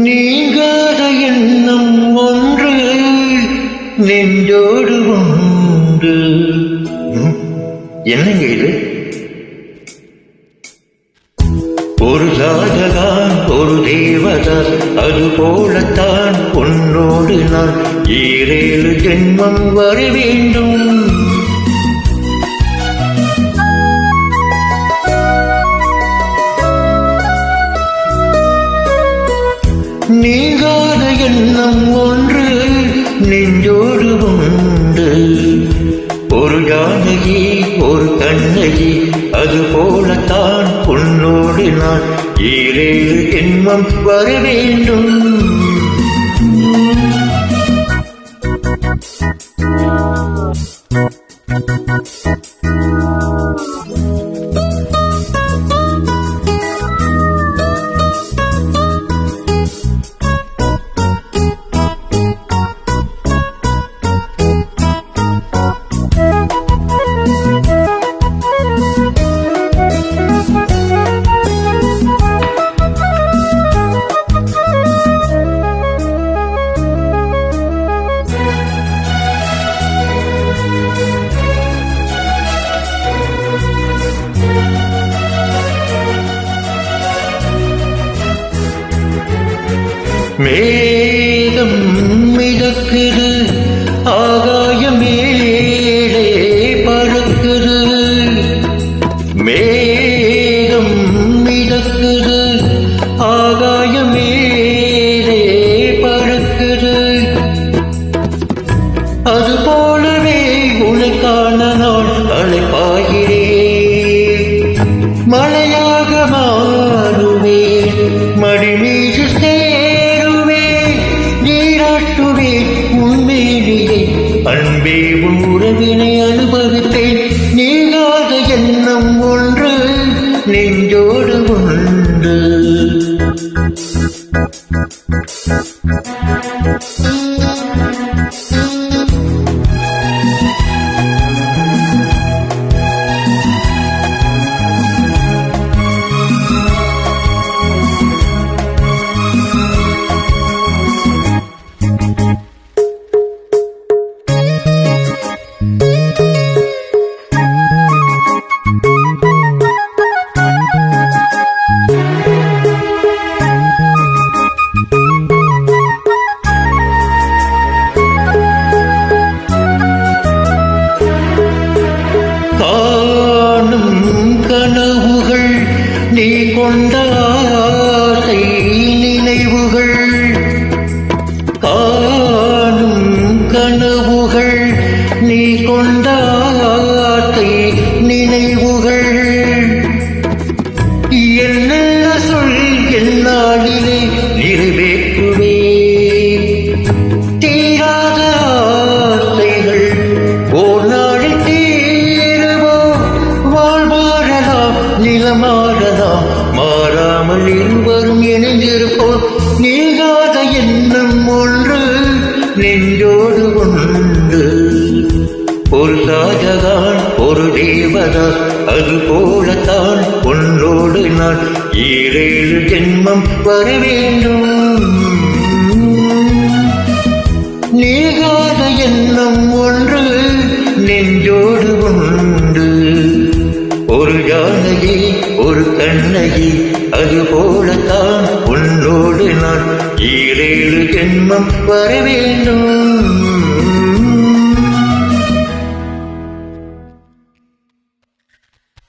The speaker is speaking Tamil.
நீங்காத எண்ணம் ஒன்று நெஞ்சோடு உண்டு. என்னங்க இது? ஒரு ராஜகான் ஒரு தேவதாஸ், அது போலத்தான் உன்னோடு நான் ஈரேழு ஜென்மம் வர வேண்டும். நீங்காத எண்ணம் ஒன்று நெஞ்சோடு உண்டு. ஒரு ஜானகி ஒரு கண்ணகி, அது போலத்தான் உன்னோடு நான் ஈரேழு ஜென்மம் வர வேண்டும். மேகம் மிதக்குது, ஆகாயம் மேலே பறக்குது. மேகம் மிதக்குது, ஆகாயம் மேலே பறக்குது. அது போலவே உனக்கான நான் அழைப்பாகிறேன். மழையாக மாறுவேன், மடி மீது அன்பே உன் உறவினை அனுபவித்தேன். நீங்காத எண்ணம் ஒன்று நெஞ்சோடு உண்டு. கனவுகள் நீ கொண்ட ஆசை நினைவுகள், காணும் கனவுகள் நீ கொண்ட ஆசை நினைவுகள். என்ன சொல் என்னாலிலே நிறைவேற்றுவே. தீராத ஆசைகள் ஓர் நாளில் நிலமாகலாம், மாறாமல் இருவரும் இணைந்திருப்போம். நீங்காத எண்ணம் ஒன்று நெஞ்சோடு உண்டு. ஒரு ஷாஜகான் ஒரு தேவதாஸ், அது போலத்தான் உன்னோடு நான் ஈரேழு ஜென்மம் வர வேண்டும். நீங்காத எண்ணம் ஒன்று நெஞ்சோடு உண்டு. ஒரு ஜானகி ஒரு கண்ணகி, அது போலத்தான் உன்னோடு நான் ஈரேழு ஜென்மம் வர வேண்டும்.